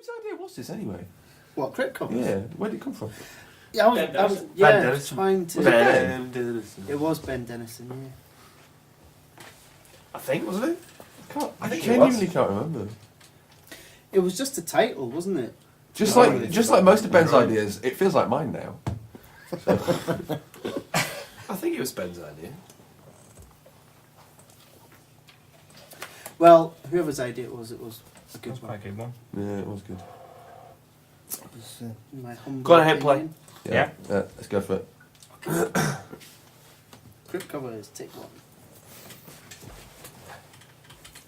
Whose idea was this anyway? What, Crypt Covers? Yeah, where did it come from? Yeah, I was trying to... Ben Dennison. It was Ben Dennison, yeah. I think, wasn't it? I think it genuinely was. can't remember. It was just a title, wasn't it? Just like most of Ben's ideas, it feels like mine now. I think it was Ben's idea. Well, whoever's idea it was a good That's one. quite a good one. Yeah, it was good. In my humble Go on ahead, opinion. Yeah. Let's go for it. Crypt Covers, take one.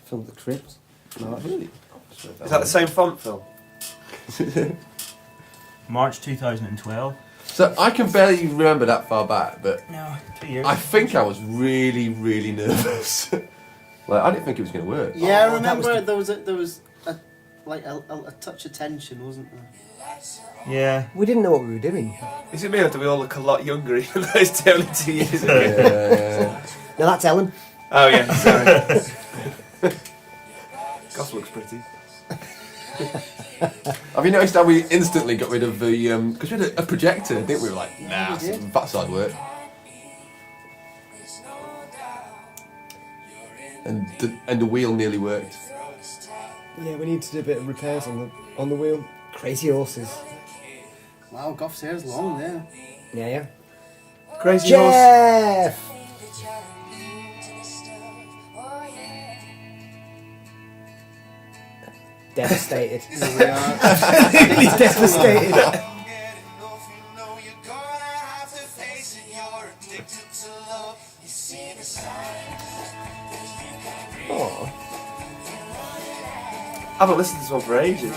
Film the Crypt. No, really? Is that the same font, Phil? March 2012. So I can barely remember that far back, but No, 2 years. I think I was really, really nervous. Like I didn't think it was going to work. Yeah, I that remember was there was a touch of tension, wasn't there? Yeah. We didn't know what we were doing. Is it me or do we all look a lot younger even though it's only 2 years ago? Yeah. No, that's Ellen. Oh yeah, sorry. Goth looks pretty. Have you noticed how we instantly got rid of the because we had a projector, didn't we? We were like, nah, we did. that side work. And the wheel nearly worked. Yeah, we need to do a bit of repairs on the wheel. Crazy horses. Wow, Goff's hair's long there. Yeah. Crazy horse. Jeff! Devastated. Here we are. Really devastated. Oh, I haven't listened to this one for ages.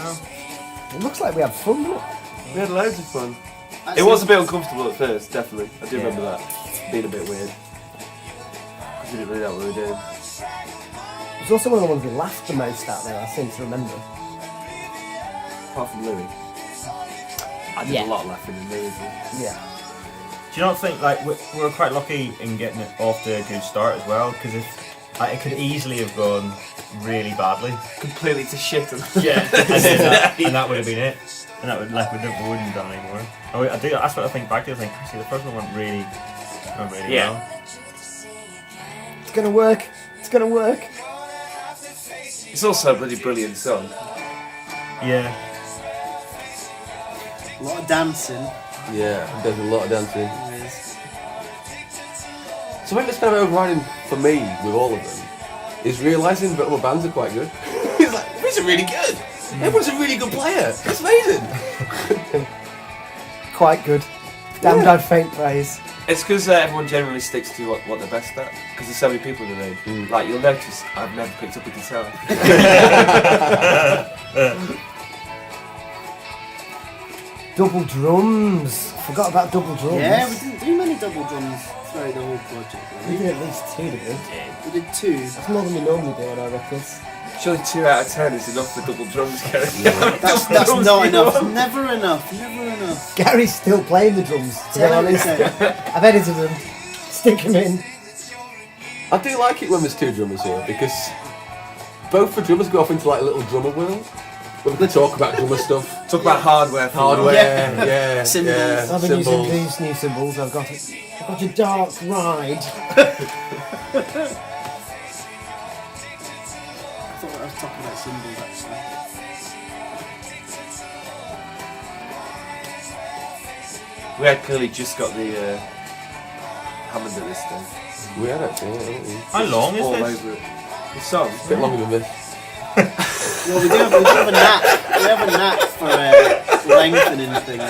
it looks like we had fun. Look. We had loads of fun. Actually, It was a bit uncomfortable at first, definitely. I do Yeah. remember that. Being a bit weird. Because we didn't really know what we were doing. It was also one of the ones we laughed the most at there, I seem to remember. Apart from Louis. I did Yeah. a lot of laughing in Louis. Yeah. Do you not think like we were quite lucky in getting it off to a good start as well? Because if like, it could easily have gone really badly. Completely to shit. Yeah. and that would have been it. And that would like we wouldn't have done anymore. I do. That's what I think back to. I think actually the first one went really Yeah. well. It's gonna work. It's gonna work. It's also a bloody brilliant song. Yeah. a lot of dancing. Yeah, there's a lot of dancing. There is. So I think that's kind of overriding for me with all of them is realising that other bands are quite good. It's like, these are really good. Everyone's a really good player. It's amazing. Quite good. Damned I'd faint praise. It's because everyone generally sticks to what they're best at. Because there's so many people in the name. Like, you'll notice I've never picked up a guitar. Double drums. Forgot about double drums. Yeah, we didn't do many double drums throughout the whole project. We Really. did at least 2, didn't we? We did 2. That's more than we normally do on our records. Surely 2 out of 10 is enough for double drums, Gary. That's not enough. Never enough. Never enough. Gary's still playing the drums, to be Tell him honest. so. I've edited them. Stick them in. I do like it when there's 2 drummers here because both the drummers go off into like a little drummer world. Where we can talk about drummer stuff. Talk about hardware. Yeah. Symbols. Yeah, I've been using symbols. these new symbols. I've got a dark ride. I thought I was talking about symbols actually. We had clearly just got the Hammond at this stage. We had actually, yeah, haven't we? How long is All this? over it. The song? A bit longer than this. Well, we do have a knack. We have a knack for lengthening things.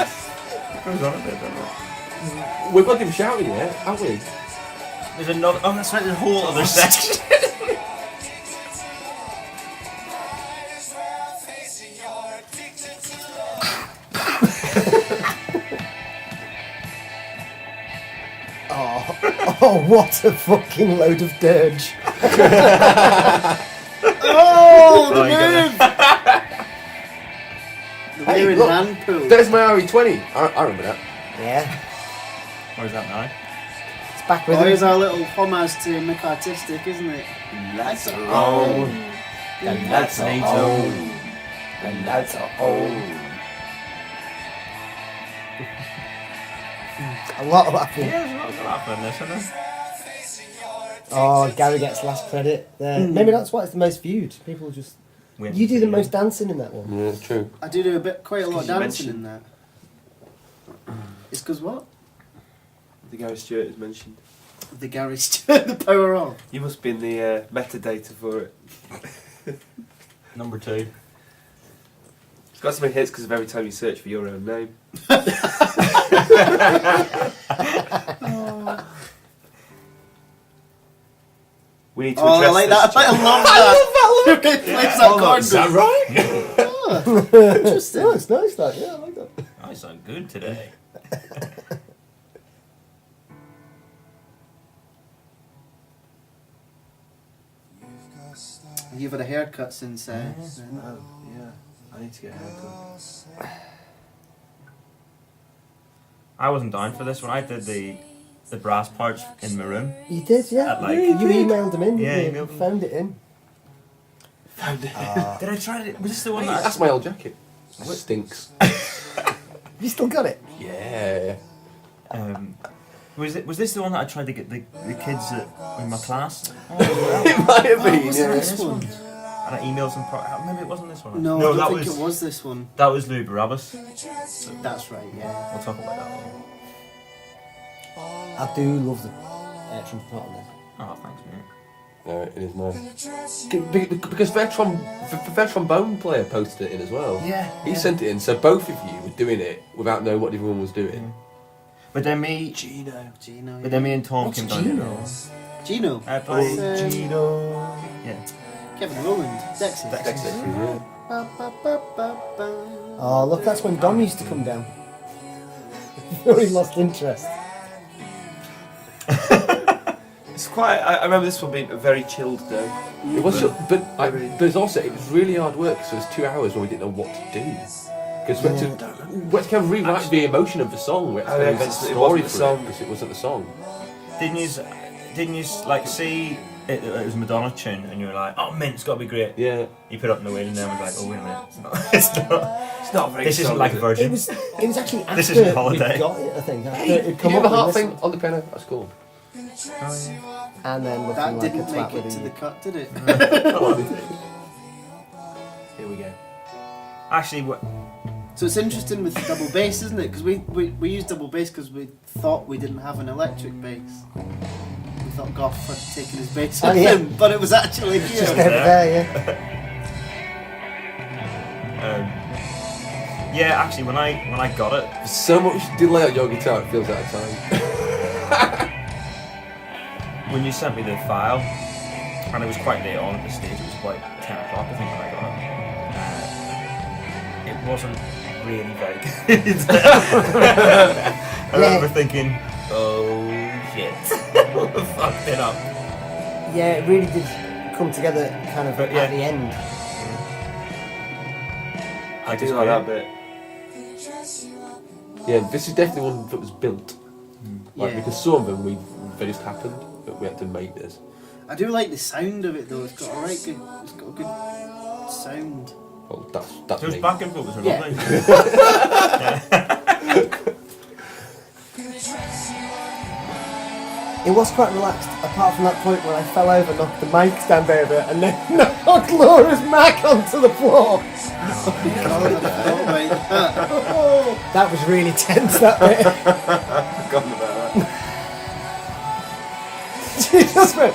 It goes on a bit, doesn't it? We've got him shouting here, haven't we? There's another. Oh, that's right. There's a whole other section. Oh, what a fucking load of dirge. Oh, the Oh, you move! The Hey, weird look, hand pull. There's my RE20. I remember that. Yeah, Where's that now? it's back with Oh, here's him. our little homage to Mick Artistic, isn't it? That's Oh. That's neato. And that's a home. A lot of laughing. Yeah, there's a lot of laughing in this, isn't there? Oh, Gary gets last credit there. Maybe that's why it's the most viewed. People just... You do the most dancing in that one. Yeah, it's true. I do quite a lot of you dancing mentioned- in that. It's because what? The Gary Stewart is mentioned. The Gary Stewart, the power on. You must be in the metadata for it. Number 2. It's got so many hits because of every time you search for your own name. We need to Oh, I address like this. that. I Jack. love that. Look at plays that chord. Is that right? Interesting. Oh, it's nice that. Yeah, I like that. I sound good today. You've had a haircut since. Oh, yeah. I need to get a haircut. I wasn't down for this one. I did the brass parts in my room. You did, yeah. Like- you emailed them in, Yeah, didn't you? emailed them. Found it in. Found it. Did I try it? Was this the one Hey, that that's my old jacket. It stinks. You still got it? Yeah. was this the one that I tried to get the kids in my class? Oh, It might have Oh, been. was it Yeah. this one? and I emailed some. Maybe it wasn't this one. No, I that don't was think it was this one. that was Lou Barabbas. That's right, yeah. We'll talk about that later. I do love the trumpet part on this. Oh, thanks, mate. No, it is mine. Because their trombone player posted it in as well. Yeah. He sent it in, so both of you were doing it without knowing what everyone was doing. But then me, Gino. but then me and Tom What's came down. Gino? Gino. I played Gino. Yeah. Kevin Rowland. Dexys. Dexys. Yeah. Ba, ba, ba, ba, ba. Oh, look, that's when Dom used to come down. He lost interest. It's quite. I remember this one being a very chilled day. It was, but there's also it was really hard work. So it was 2 hours where we didn't know what to do because we had to kind of rewrite the emotion of the song. We had to Oh, yeah, invent a 'cause it story wasn't the for song. it because it wasn't the song. Didn't you like see it was a Madonna tune and you were like, oh man, it's got to be great. Yeah. You put it up in the wheel and then was like, oh wait a minute, it's not. It's not very. This good isn't song, like a is it? virgin. It was actually after This isn't we Holiday. got it, I think. After Hey, it'd did come you up have a with heart this thing on the piano? That's cool. and then looking That like didn't a twat make it with to a- the cut, did it? Here we go. Actually, what? So it's interesting with the double bass, isn't it? Because we used double bass because we thought we didn't have an electric bass. We thought Goff had taken his bass Oh, with yeah. him, but it was actually Just here. over there, yeah. Yeah, actually, when I got it, There's so much delay on your guitar, it feels out of time. when you sent me the file, and it was quite late on at the stage, it was quite 10 o'clock, I think, when I got it. It wasn't really very good. I remember thinking, oh shit, fucked it up. Yeah, it really did come together kind of But, yeah. at the end. I do like that bit. Yeah, this is definitely one that was built. Like Yeah. because some of them they just happened, but we had to make this. I do like the sound of it though. It's got a right good. It's got a good sound. Well, that's Those me. backing vocals are Yeah. lovely. It was quite relaxed, apart from that point where I fell over, knocked the mic stand over, and then knocked Laura's Mac onto the floor. That was really tense, that bit. Forgotten about that. She just went,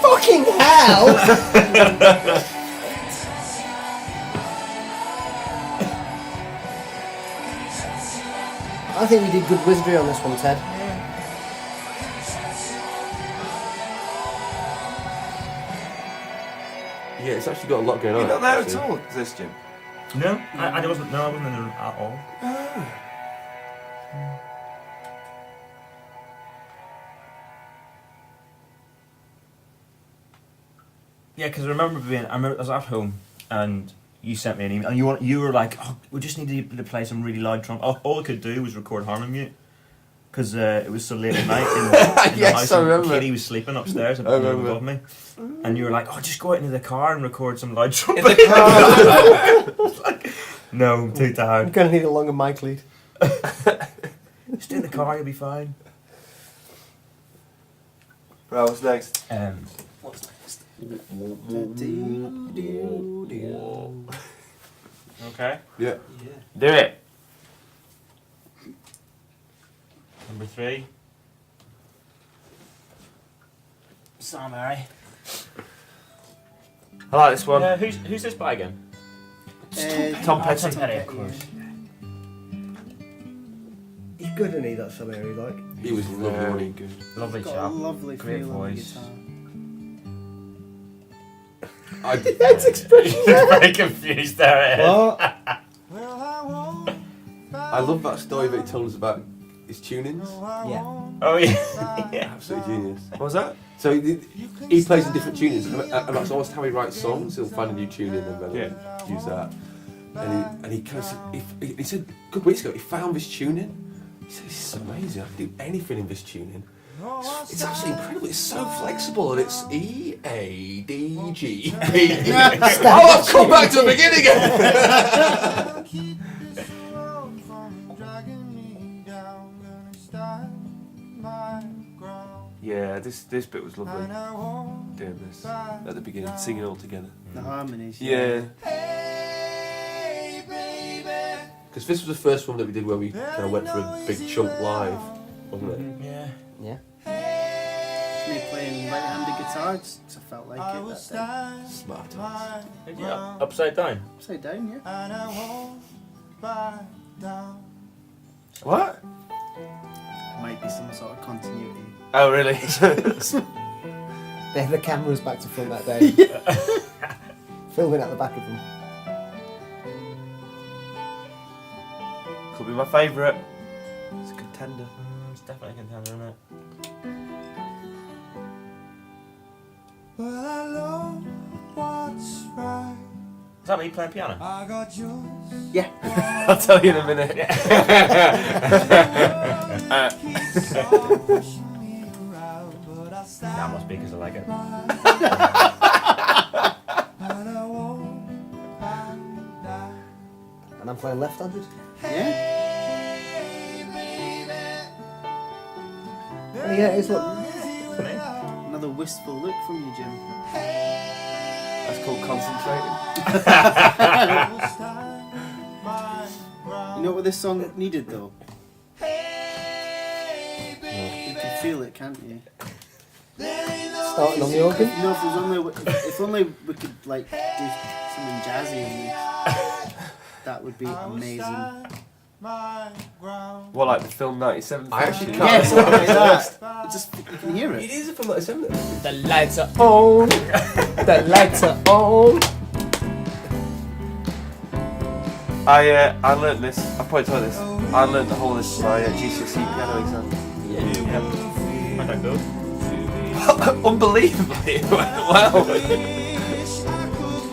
fucking hell! I think we did good wizardry on this one, Ted. Yeah, it's actually got a lot going on. You're not there at actually. all, is this, Jim? No, I wasn't. No, I wasn't in there at all. Yeah, because I remember I was at home and you sent me an email and you were like, oh, we just need to play some really loud trumpet. All I could do was record harmony mute because it was so late at night in the Yes, house. I And remember. Katie was sleeping upstairs I remember. above me, and you were like, oh, just go out into the car and record some loud trumpet. In the car. No, I'm too I'm tired. going to need a longer mic lead. Just in the car, you'll be fine. Right, what's next? What's next? Okay. Yeah. Do it. Number 3. Sam Mary. I like this one. Who's this by again? Tom Petty. Tom Petty, of course. He's good, isn't he, that Sam Mary, like? He was lovely, Very wasn't he? good. Lovely Got a chap. lovely Great feel on the voice. guitar. That's expression. He's very confused there. What? I love that story that he told us about his tunings. Yeah. Oh yeah. Yeah. Absolute genius. What was that? So he plays in different tunings, and that's almost how he writes songs. He'll find a new tuning and then use that. And he kind of said, he said a couple weeks ago he found this tuning. He said, "This is amazing. I can do anything in this tuning. It's absolutely incredible. It's so flexible, and it's E A D G B." Oh, I've come back to the beginning again. Yeah, this bit was lovely. Doing this at the beginning, singing all together. The harmonies. Yeah. Because this was the first one that we did where we kind of went for a big chunk live, wasn't it? Yeah. Yeah. Me playing right-handed guitar, just I felt like it that day. Smart. Yeah. Upside down. Upside down, yeah. What? Might be some sort of continuity. Oh, really? They had the cameras back to front that day. Filming at the back of them. Could be my favourite. It's a contender. It's definitely a contender, isn't it? Well, I know what's right. Is that me playing piano? I got yours. Yeah. I'll tell you in a minute. Keeps on pushing me around, but I stand That must be because I like it. and I won't back down. And I'm playing left-handed. Yeah. Oh, yeah, it is, look. Another wistful look from you, Jim. That's called concentrating. You know what this song needed though? You can feel it, can't you? Starting on the organ. You know, if only we could like do something jazzy on this, that would be amazing. What, like the film 97? I actually tune? can't. Yeah, something like that. Just you can hear It it. is a film like seven. The lights are on. The lights are on. I learnt this. I probably told you this. I learnt the whole of this for my GCSE piano exam. Yeah. Find that good. Unbelievably. Wow.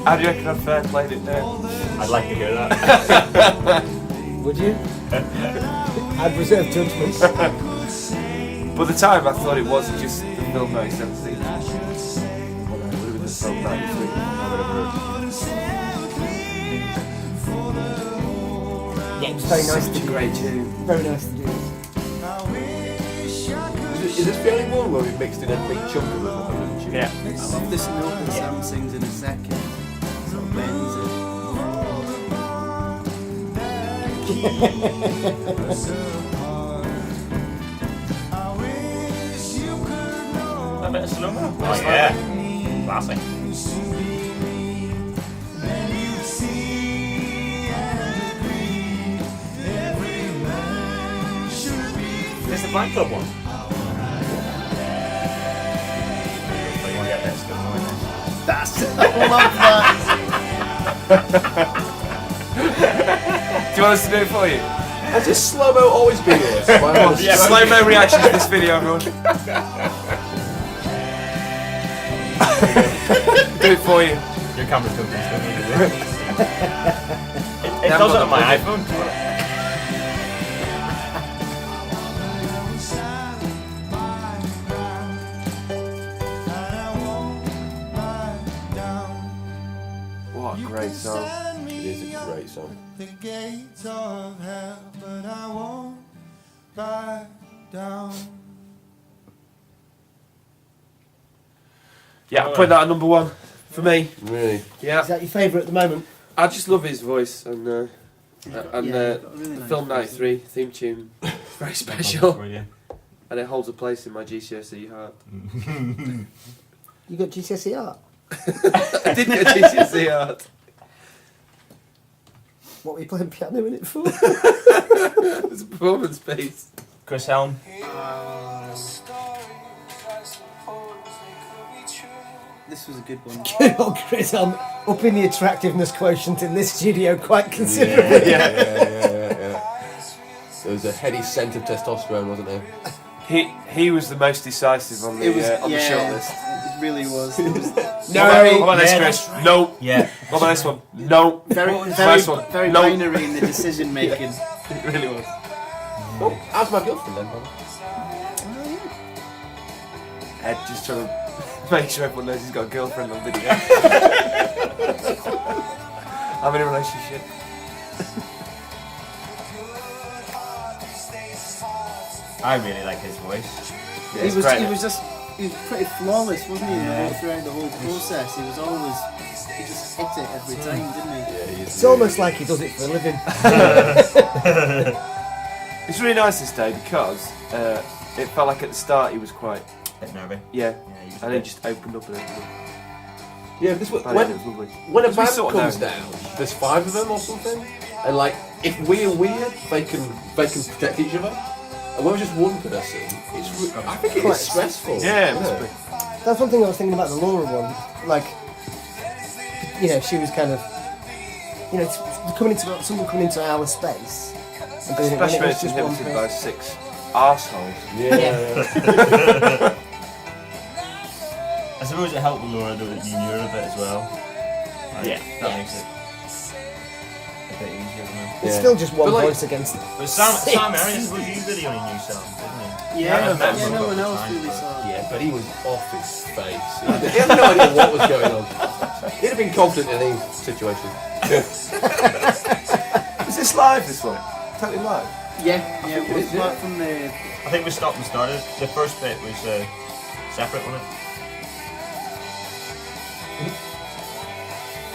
How do you reckon I've played it now? I'd like to hear that. Would you? I'd reserve judgment. By the time I thought it was just the film 97 thing. Well, no, it would have been the film 93. Yeah, it was very nice to Such a do. great tune. Very nice to do. Is this the only one where we mixed in a big chunk of it? Yeah. I love this note that Sam sings in a second. Sort of bends it. A bit of slow-mo. Oh yeah. Classic. Is this the Blind Club one? You want to get this? Good morning. That's it. I love that. Do you want us to do it for you? Has this slow-mo always been here? Yeah, slow-mo reaction to this video, everyone. Do it for you. Your camera's good. It does it on my iPhone. What a great song. It is. is a great song. The gates of hell, but I won't back down. Yeah, I'll put that at number 1 for me. Really? Yeah, Is that your favourite at the moment? I just love his voice and Yeah, you've got a really the nice Film voice. 93 theme tune. Very For special, you. and it holds a place in my GCSE heart. You got GCSE art? I did get GCSE art. What were you playing piano in it for? It's a performance piece. Chris Helm. This was a good one. Good old Chris, I'm upping the attractiveness quotient in this studio quite considerably. Yeah. There was a heady scent of testosterone, wasn't there? He was the most decisive on the shortlist. It really was. It was What about this, Yeah, Chris? No. Yeah. What about this one? No. very, First one. very No. binary in the decision making. It really was. Oh, how's my girlfriend then, brother? Ed just trying to make sure everyone knows he's got a girlfriend on video. I'm in a relationship. I really like his voice. Yeah, He it's was great. he was pretty flawless, wasn't he? Yeah. Throughout the whole process, he just hit it every time, didn't he? Yeah, he is. It's almost like he does it for a living. It's really nice this day because it felt like at the start he was quite Bit nervy. yeah, Yeah, he was and a he bit- just opened up a little. Yeah, this was, It when was lovely. when a Because we band sort of comes know. down, there's 5 of them or something, and like if we're weird, they can protect each other. And when it's just one person, I think it Quite is stressful. Yeah, it must be. That's one thing I was thinking about the Laura one. Like, you know, she was kind of, you know, someone coming into our space and doing it when Especially it when was it's just one inhabited person. by 6 arseholes. Yeah. I suppose it helped with Laura though that you knew her a bit as well. Like, Yeah. That makes it a bit easier, doesn't it? It's Yeah. still just one But, like- voice against But Sam Six. Harris, I suppose you really only knew Sam, didn't Yeah, I met him yeah, a no couple one of else times, really but- saw it. Yeah, but he was off his face. He had no idea what was going on. He'd have been confident in any situation. Is this live? This one? Totally live. Yeah, yeah. it It was is, yeah. apart from the I think we stopped and started. The first bit was separate, wasn't it?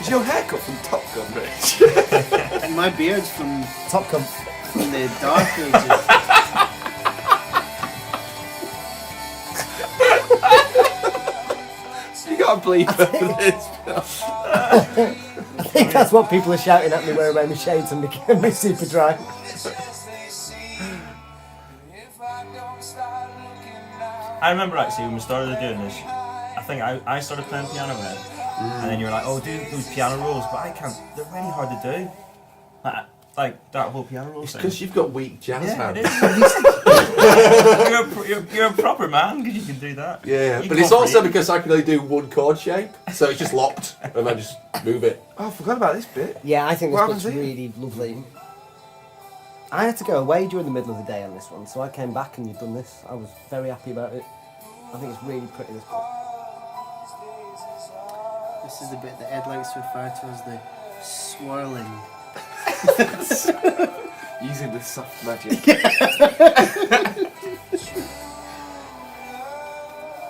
Is your haircut from Top Gun, Rich? my beard's from Top Gun. the Dark Ages. You gotta bleep over this. I think that's what people are shouting at me wearing around my shades and making me super dry. I remember actually when we started doing this, I think I started playing piano then, and then you were like, "Oh, do those piano rolls," but I can't. They're really hard to do. Like that whole piano roll thing. Because you've got weak jazz Yeah, it hands. is. You're a proper man because you can do that. Yeah, You but go it's for also it. because I can only do one chord shape, so it's just locked, and I just move it. Oh, I forgot about this bit. Yeah, I think this What bit's happens here? really lovely. I had to go away during the middle of the day on this one, so I came back and you've done this. I was very happy about it. I think it's really pretty, this bit. This is the bit that Ed likes to refer to as the swirling. Using the soft magic.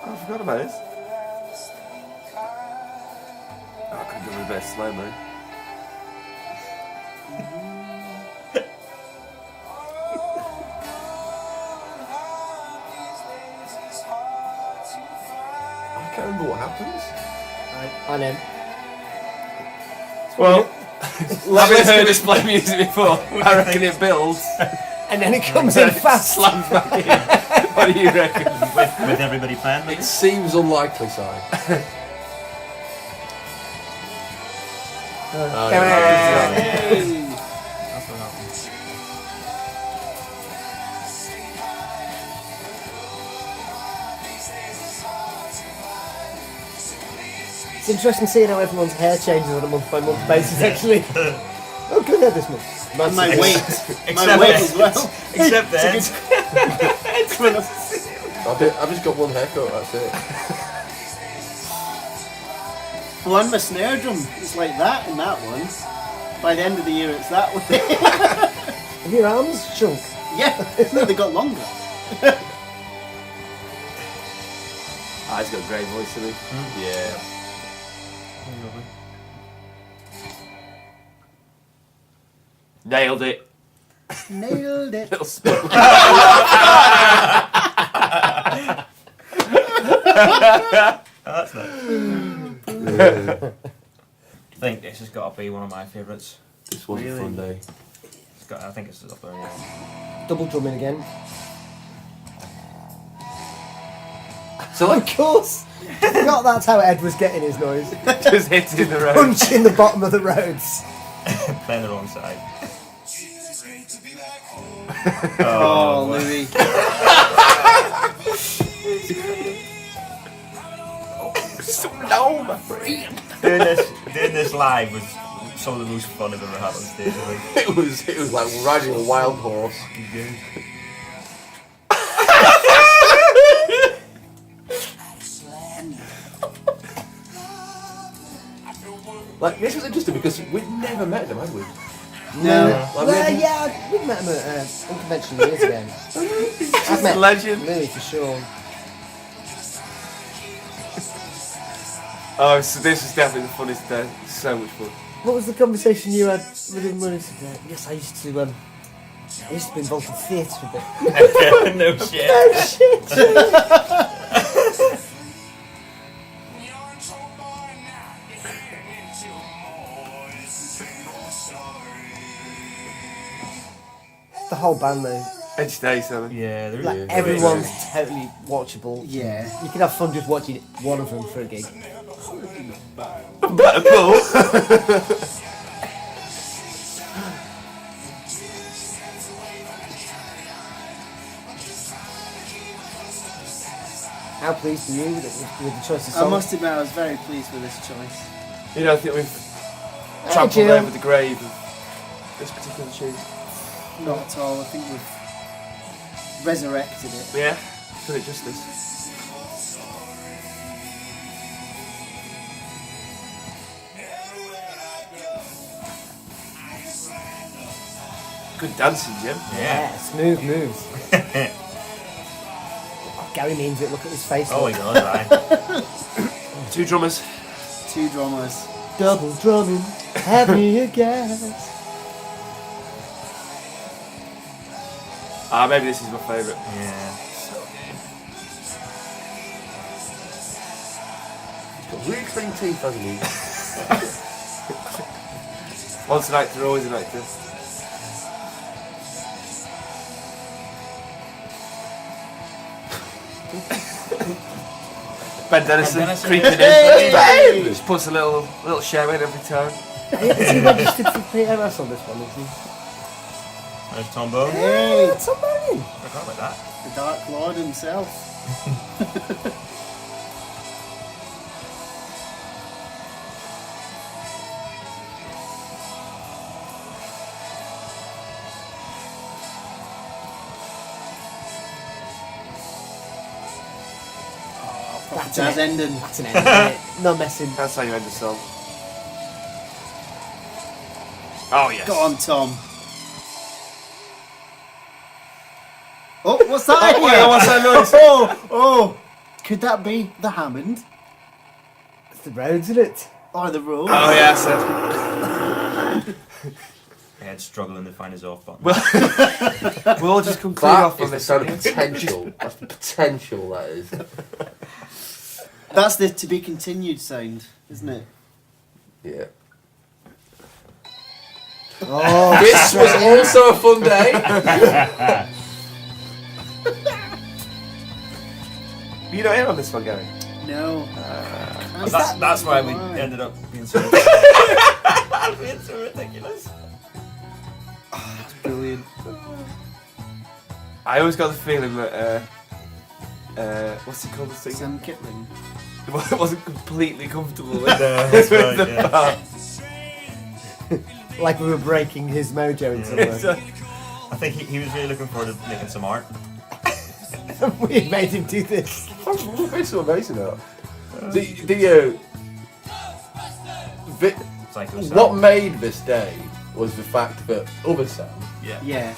Oh, I forgot about this. Oh, I could have done a bit of slow-mo. I can't remember what happens. I know. Well, having heard us play music before, I reckon it builds. And then it comes in fast. Slams back in. What do you reckon? with everybody playing. It seems unlikely, Si. Oh, no, Hey! That's what happens. It's interesting seeing how everyone's hair changes on a month-by-month basis, actually. Oh, good hair this month. And my weight. My Except weight Ed. as well. Except then. I've just got one haircut, that's it. Well, on my snare drum, it's like that in that one. By the end of the year, it's that way. Have your arms shrunk? Yeah, no, they got longer. Ah, he's got a great voice, hasn't he? Yeah. Nailed it. Nailed it. Little spot. That's nice. I think this has got to be one of my favourites. This was a fun day. I think it's up there. Yeah. Double drumming again. So like, Of course. I forgot that's how Ed was getting his noise. Just hitting the road. Punching the bottom of the roads. Playing the wrong side. Oh, Louis. no, my friend. Doing this live was some of the most fun I've ever had on stage. I think. It was like riding a wild horse. Like, this was interesting because we'd never met them, had we? No. Like, Well, yeah, we met him at Unconvention years ago. I've met legend. Louis for sure. Oh, so this was definitely the funniest day. So much fun. What was the conversation you had with him when he said, yes, I used to be involved in theatre a bit. No shit. Oh shit! The whole band though, Edge day, Simon. Yeah, there like is. everyone's totally watchable. Yeah. You can have fun just watching one of them for a gig. How pleased are you with the choice of I song? must admit, I was very pleased with this choice. You know, I think we've Hey, trampled Jill. over the grave of this particular tune. Not at all. I think we've resurrected it. Yeah, done it justice. Good dancing, Jim. Yeah. Smooth moves. Gary means it, look at his face. Oh my god, right. Two drummers. Two drummers. Double drumming, have me a gas. Ah, maybe this is my favourite. Yeah. He's got really clean teeth, hasn't he? Once an actor, always an actor. Ben Dennison creeping in. Hey! Just puts a little show in every time. Is he registered for PRS on this one, is he? There's Tom Bone. Hey! That's amazing. I forgot about that. The Dark Lord himself. That's Jazz an ending. That's an end, isn't it? No messing. That's how you end the song. Oh yes. Go on, Tom. Oh, what's that? I hear? What's that noise? Oh, could that be the Hammond It's the roads, isn't it? or the Rose? Oh yes. Ed struggling to find his off button. We'll all just come clean That off is on the this. sound of potential. That's the potential, that is. That's the to be continued sound, isn't it? Yeah. Oh, This was also a fun day. You not in on this one, Gary? No. That's why we ended up being so being so ridiculous. Brilliant. I always got the feeling that what's he called the singer? Sam Kitling. It wasn't completely comfortable with That's right, the yeah. part. like we were breaking his mojo in some way. I think he was really looking forward to making some art. We made him do this. It's so amazing, though. Psycho Sam. What made this day was the fact that other Sam Yeah. Yeah.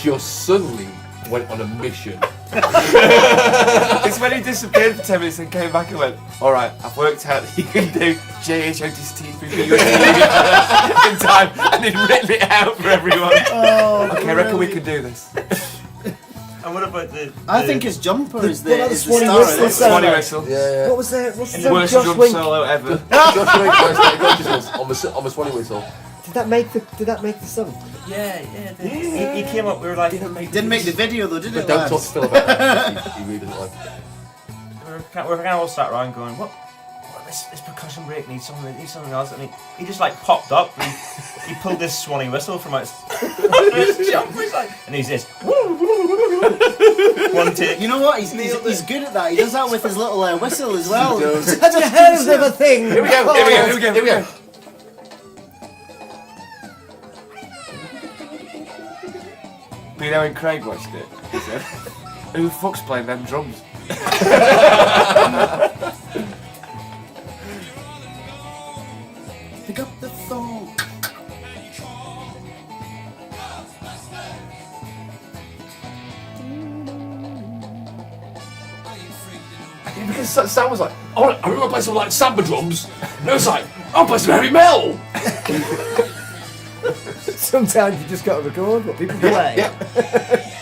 just suddenly went on a mission. It's when he disappeared for 10 minutes and came back and went, alright, I've worked out that you can do JHOTC3 in time, and he'd written it out for everyone. Oh, Okay, I reckon we can do this. And what about the? I think his jumper is what the, about the is the Swanee star. whistle of it. sound? Swanee whistle. Yeah. What was that? What's And the the Worst Josh drum Wink? solo ever. Josh Wink on the Swanee whistle. Did that make the song? Yeah. He came up. We were like, Didn't make Didn't make the video though, did But it? don't lads? talk still about that. He really doesn't like. we're kind of all sat around going, what this percussion break needs something else, and he just like popped up and he pulled this Swanee whistle from out his jumper, and he's this one take. You know what? He's good at that. He does that with his little whistle as well. Have you heard of a thing? Here we go. But you know when Craig watched it, he said, who the fuck's playing them drums? Pick up the phone. Because Sam was like, oh, I want to play some like samba drums. And I was like, I'll play some heavy metal. Sometimes you just got to record what people play. Yeah.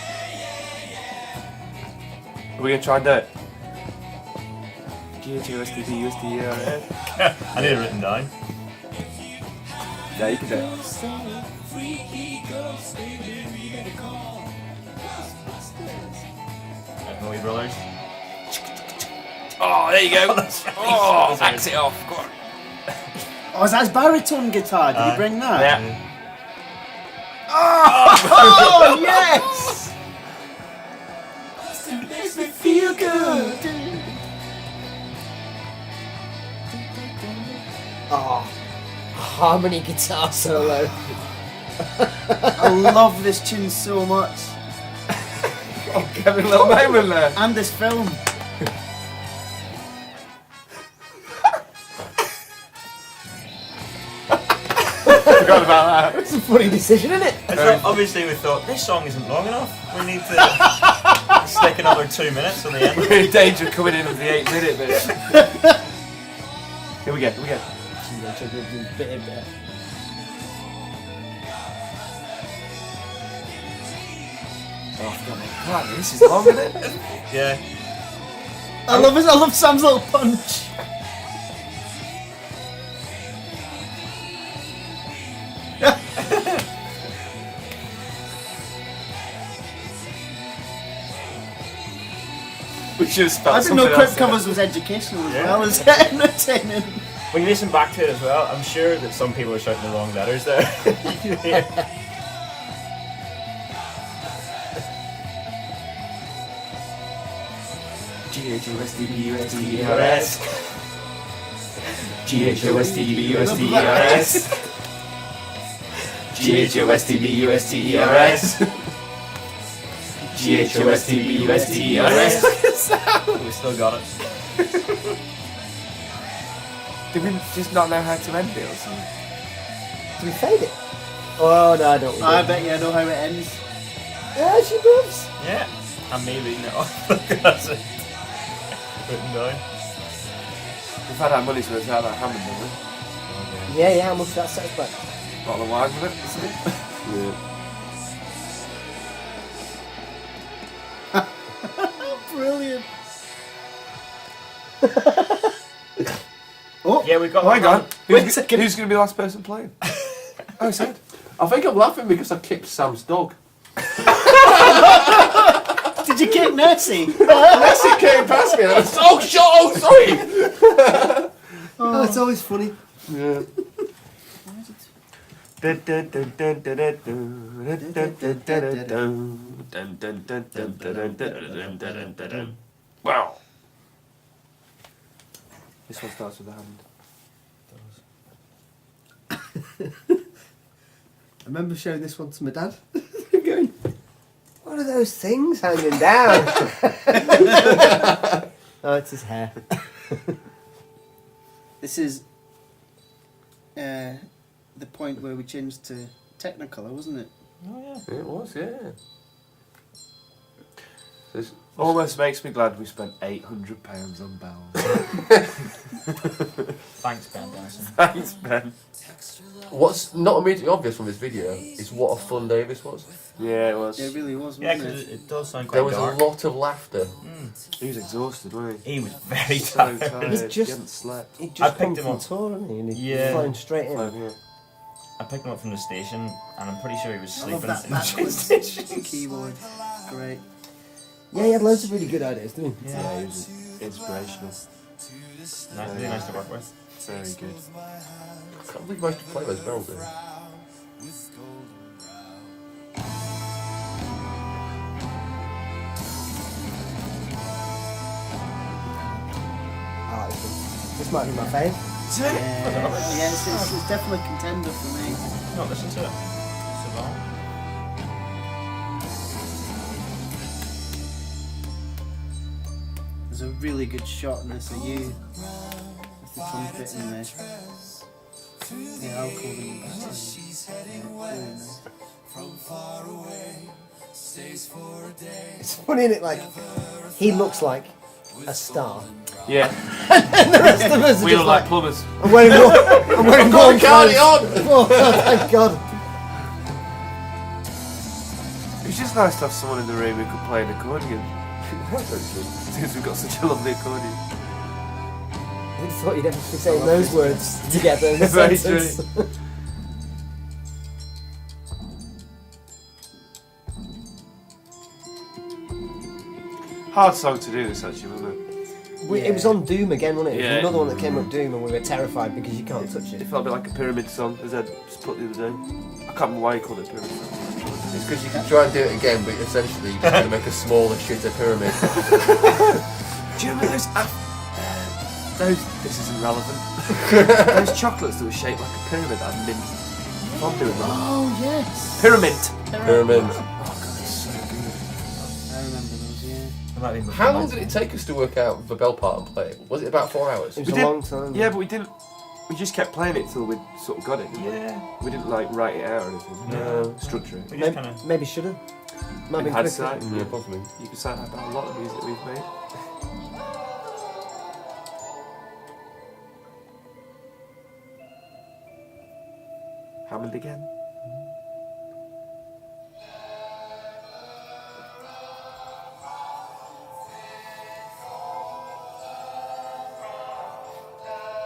Are we going to try and do it? GHOSTD, I need it written down. Yeah, you can do it. Noise Brothers. Oh, there you go. Oh, axe it off. Go on. Oh, is that his baritone guitar? Did he bring that? Yeah. Oh, yes! Makes me feel good. Oh, harmony guitar solo. I love this tune so much. Oh, Kevin, a little moment there. And this film. Forgot about that. It's a funny decision, isn't it? And so obviously we thought this song isn't long enough. We need to stick another 2 minutes on the end. We're in danger of coming in with the 8-minute bit. Here we go. Oh, God, this is long, isn't it? Yeah. I love Sam's little punch. We should have spelled I didn't know something Crypt else Covers was educational as Yeah. well as entertaining. When you listen back to it as well, I'm sure that some people are shouting the wrong letters there. You can hear. GHOSTBUSTERS. GHOSTBUSTERS. GHOSTBUSTERS. GHOSTBUSTERS. We still got it. Did we just not know how to end it or something? Do we fade it? Oh, no, I don't. I bet you I know how it ends. Yeah, she moves. Yeah. And maybe no. That's it. Written down. We've had our money's worth out of that Hammond, haven't we? Yeah, how much that sets back? Bottle of wine with it, isn't it? Brilliant. Oh, Yeah, we got. Oh, hang on. Wait a Who's second. going to be the last person playing? Oh, Sad. I think I'm laughing because I kicked Sam's dog. Did you kick Nessie? Nessie came past me and I was, oh, sorry. Oh, it's always funny. Yeah. Wow. This one starts with a hand. I remember showing this one to my dad. Going, what are those things hanging down? Oh, it's his hair. This is the point where we changed to Technicolor, wasn't it? Oh yeah. It was, yeah. So it's- Almost makes me glad we spent £800 on bells. Thanks, Ben Dyson. Thanks, Ben. what's not immediately obvious from this video is what a fun day this was. Yeah, it was. It really was, Yeah, wasn't because it? it does sound quite There was dark. a lot of laughter. He was exhausted, wasn't he? He was very So tired. tired. He's He just- hadn't slept. He'd I just picked come him from up. tour, hadn't he? And he'd Yeah. flying straight in. Yeah. I picked him up from the station, and I'm pretty sure he was I love sleeping that in the train backwards station. keyboard. Great. Yeah, he had loads of really good ideas, didn't he? Yeah, he was inspirational. Nice, really nice to work with. Very good. I can't believe I used to play those bells there. Ah, this might be my fave. Yeah, it's definitely a contender for me. No, listen to it. So long. There's a really good shot in this of you with the trumpet in there. The alcove in the background. Yeah, really nice. It's funny, isn't it? Like, he looks like a star. Yeah, The rest of us are we just look like plumbers. I'm wearing warm Carry clothes. on! Oh, thank God. It was just nice to have someone in the room who could play an accordion. Since we've got such a lovely accordion. I just thought you'd ever be saying those words together in a Very sentence. Hard song to do this actually, wasn't it? It was on Doom again, wasn't it? It was Yeah. another one that came up Doom, and we were terrified because you can't touch It it. felt a bit like a pyramid song, as Ed just put the other day. I can't remember why he called it pyramid song. It's because you can try and do it again, but essentially you're just going to make a smaller, shitter pyramid. Do you remember those? Those. This isn't relevant. Those chocolates that were shaped like a pyramid that had mint. I'm doing that. Oh, yes! Pyramid. Pyramid. Oh god, it's so good. I remember those, yeah. It might be How long did it take us to work out the bell part and play it? Was it about 4 hours? It was We a did- long time. Yeah, but we didn't. We just kept playing it till we sort of got it. Didn't Yeah. We didn't like write it out or anything. No. Structure it. We just Maybe, kind of. maybe should have. Might have In been quicker. hindsight, Yeah, possibly. you can say that about a lot of music we've made. Hammond again.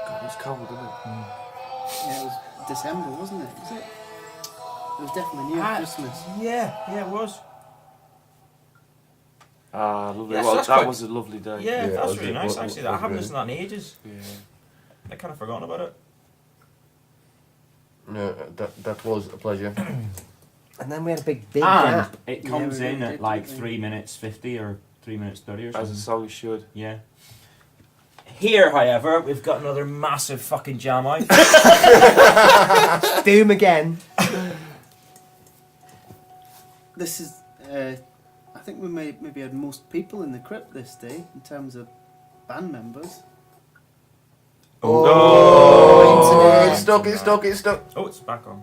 God, it was cold, wasn't it? Yeah, it was December, wasn't it? Was it? It was definitely near Christmas. Yeah, it was. Ah, lovely. Yes, well, that's that quite- was a lovely day. Yeah, Yeah, that's was really it? nice What- actually. what I haven't was listened to that in ages. Yeah. I kind of forgotten about it. No, that was a pleasure. And then we had a big And gap. it Yeah, comes we in did, at like didn't we? 3 minutes 50 or 3 minutes 30 or As something. a song should. Yeah. Here, however, we've got another massive fucking jam out. Doom again. This is, I think we maybe had most people in the crypt this day in terms of band members. Oh, it's stuck, it's stuck, it's stuck. Oh, it's back on.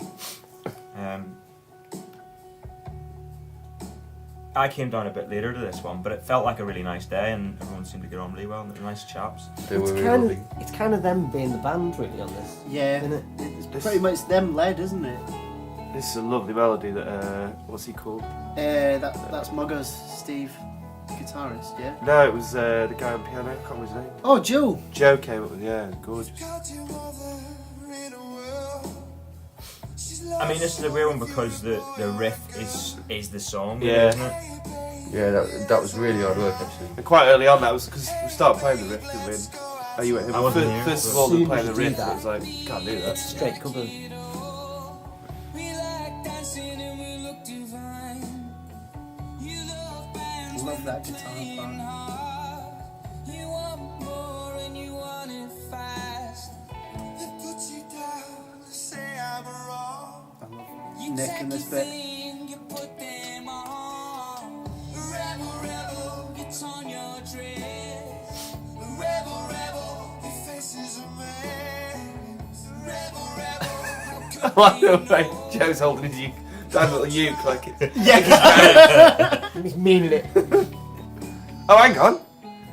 I came down a bit later to this one, but it felt like a really nice day, and everyone seemed to get on really well, and they were nice chaps. They were It's really kind lovely. of it's kind of them being the band really on this. Yeah, Isn't it? it's pretty much them led, isn't it? This is a lovely melody that, what's he called? That's Mugger's Steve, guitarist, yeah? No, it was the guy on piano, I can't remember his name. Oh, Joe! Joe came up with, yeah, gorgeous. I mean, this is a weird one because the riff is the song, really, Yeah. isn't it? Yeah, that was really hard work actually. And quite early on, that was because we started playing the riff, didn't we? Oh, you went I wasn't here, first of but- all, we Soon were playing as the you do riff, and that, it was like, can't do It's that. a straight cover. I love that guitar part. I love Nick in this bit. like the way Joe's holding his that little uke like it. Yeah. He's meaning it. Oh, hang on.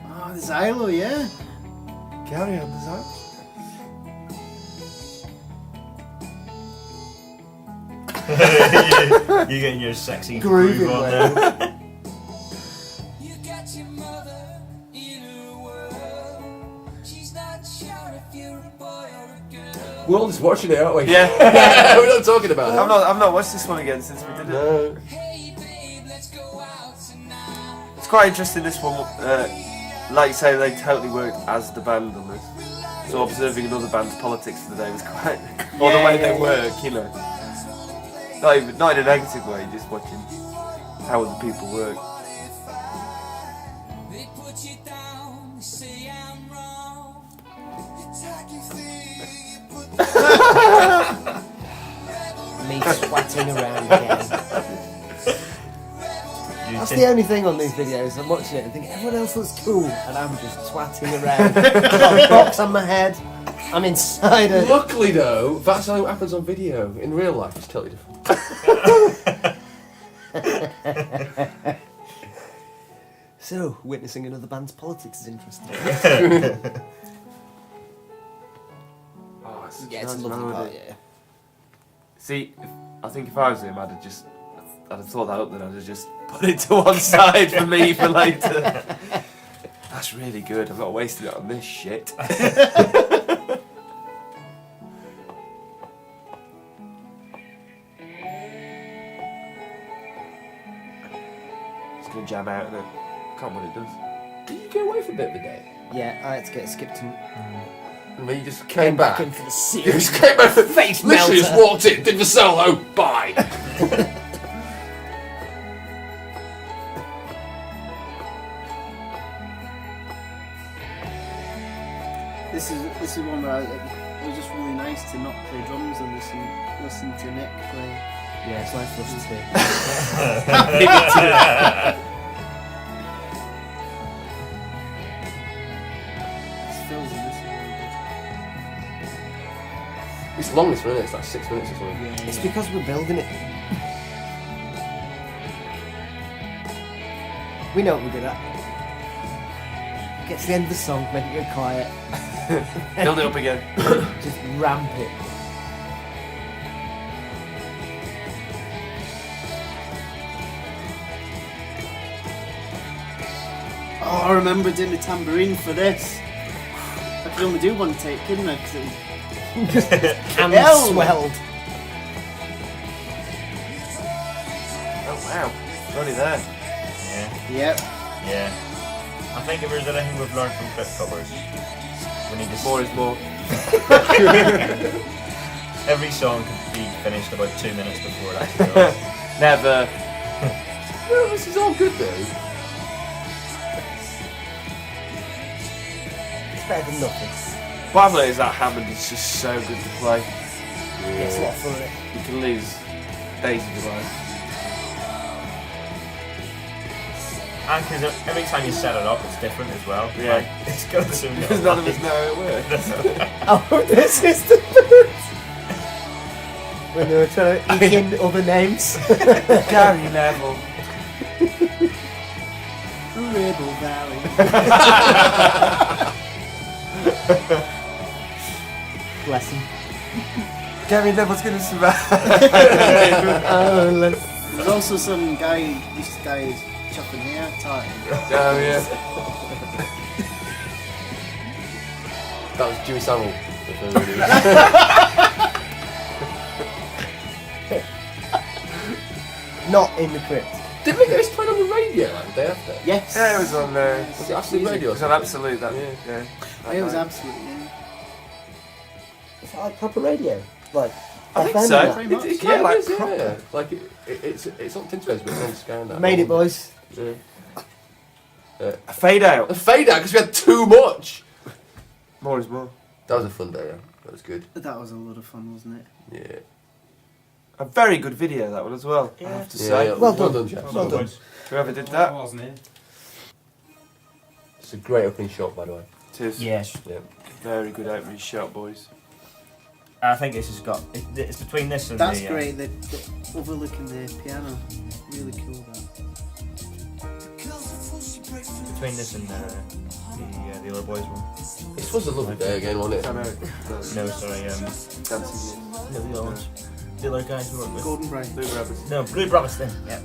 Oh, the Xylo, yeah. Carry on, design. You're getting your sexy Grooving groove on way. there. You got your mother in her world. She's not sure if you're a boy or a girl. We're all just watching it, aren't we? Yeah. We're not talking about it. I've not watched this one again since we did it. No. Hey babe, let's go out tonight. It's quite interesting, this one. Like you say, they totally worked as the band on this. So observing another band's politics today was quite... or the way they work, you know. Not in a negative way, just watching how other people work. They put you down, say I'm wrong. It's like you think you put Me swatting around again. You That's think- the only thing on these videos. I'm watching it and thinking everyone else looks cool, and I'm just twatting around. I've got a box on my head. I'm inside a. Luckily, though, that's how it happens on video. In real life, it's totally different. So, witnessing another band's politics is interesting. Oh, it's Yeah, it's a nice lovely melody. part, yeah. See, I think if I was him, I'd have thought that up, then I'd have just put it to one side for me for later. That's really good. I'm not wasting it on this shit. It's gonna jam out, and I can't what it does. Did you go away for a bit of the day? Yeah, I had to get skipped and And then you just came back. in for the You serious just came back. face Literally just melter. walked in, did the solo, bye. This is one where it was just really nice to not play drums and listen to Nick play. Yeah, it's nice for us to His fills in this is really It's long, this minute. It's like 6 minutes or something. good. It's because we're building it. We know what we're good at. Get to the end of the song, make it go quiet, Build it up again. just ramp it. Oh, I remember doing the tambourine for this. I could only do one take, couldn't I? 'Cause it was And Hell. swelled. Oh wow, we're only there. Yeah, Yep. yeah. I think if there's anything we've learned from Crypt Covers, we need to More is more. every song could be finished about 2 minutes before it actually goes. Never. Well, this is all good, though. It's better than nothing. What I've learned is that Hammond is just so good to play. Yeah, it's a lot of fun, isn't it? You can lose days of your life. And because every time you set it up, it's different as well. Yeah. Like, it's got some Because none of us know how it works. Oh, this is the bit when they were trying to eke in other names. Gary Neville. Ribble Valley. Bless him. Gary Neville's gonna survive. Oh, let's. There's also some guy who used to dye his chopping hair tight. Oh yeah. That was Jimmy Savile. Not in the crypt. Did we get this played on the radio like the day after? Yes. Yeah, it was on there. Was it Absolute Radio? It was on Absolute. That yeah. It was absolutely. Yeah. Is that like proper radio? Like, I think FM so. and Pretty It, much. it Yeah, kind like of is, proper. yeah. Like it's on Tinter's, but it's on Sky and that? that. Made it, boys. Yeah. A fade out. A fade out because we had too much. More is more. That was a fun day. Yeah. That was good. That was a lot of fun, wasn't it? Yeah. A very good video, that one as well. I have to say. Yeah. Well done. chaps. Well done. Whoever did that. wasn't it? It's a great opening shot, by the way. It is. Yes. Yeah. Very good opening shot, boys. I think it's just got. It's between this and That's the. great. The overlooking the piano, really cool. That. Between this and the other boys one. This was a lovely day again, wasn't I it? know. No, sorry. Dancing. The other ones. The other guys who work with. Golden Bright. Blue Rabbits. No, Blue Brothers then. Yeah.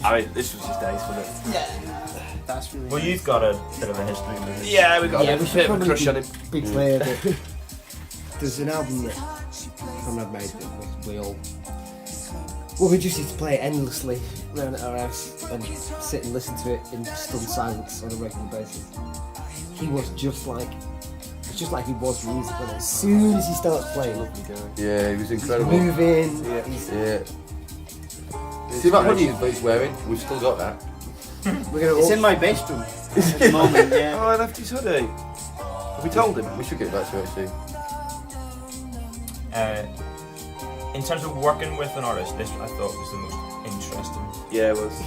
I mean, this was just ace, wasn't it? That's really. Well, nice. you've got a bit of a history with it. Yeah, we got Yeah, a we should bit of a probably crush on him. be clear that there's an album that Conrad made that we all. Well, we just used to play it endlessly around at our house and sit and listen to it in stunned silence on a regular basis. He was just like. It's just like he was music. When as soon as he starts playing, Yeah, he was he's incredible. moving. Yeah. He's, Yeah. See that hoodie he's wearing? We've still got that. we're gonna It's all, in my bass drum at the moment. Yeah. Oh, I left his hoodie. Have we told him? We should get back to it actually. In terms of working with an artist, this I thought was the most interesting. Yeah, it was.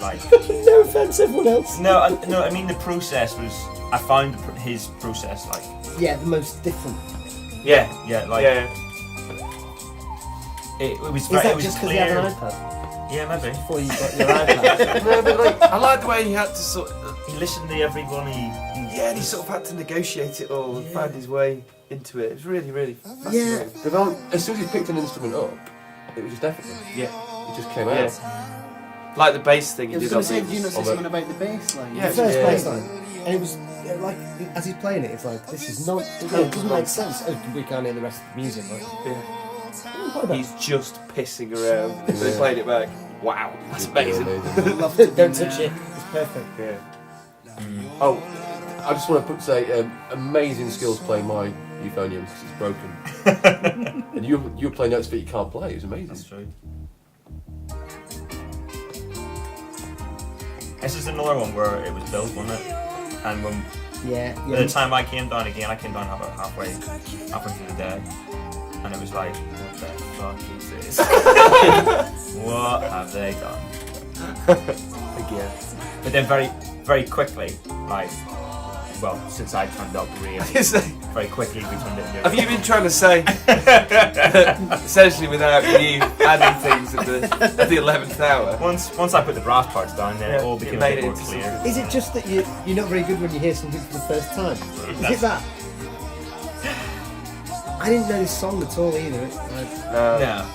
Like. no offense, everyone else. No, I mean the process was. I found his process like. Yeah, the most different. Yeah, like. Yeah. It was Is very. that It was just because you clear. had an iPad? Yeah, maybe. Before you got your iPad? No, but like, I like the way he had to sort of, He listened to everyone. yeah, and he sort of had to negotiate it all and find his way into it. It was really, really Yeah. fascinating. The val- as soon as he picked an instrument up, it was just effortless. Yeah. It just came out. Yeah. Like the bass thing he I was did going on to say, the... do you not say on the- something about the bass line? Yeah, The first yeah. bass line. And it was like, as he's playing it, it's like, this is not, it doesn't make sense. Oh, we can't hear the rest of the music, right? Yeah. What about- He's just pissing around. And they played it back. Wow, that's amazing. Love to be Don't there. touch it. It's perfect. Yeah. Oh, I just want to say, amazing skills playing my euphonium because it's broken. And you're playing notes that you can't play. It was amazing. That's true. This is another one where it was built, wasn't it? And when Yeah. the time I came down again, I came down about halfway through the day, and it was like, what the fuck is this? What have they done? Again. But then very, very quickly, like, well, since I turned up really, very quickly we turned it into. Have you been trying to say that essentially without you adding things at the 11th hour? Once I put the brass parts down, then it all it became a made bit it more into clear. Is it just that you're not very good when you hear something for the first time? Is it that? I didn't know this song at all either. No.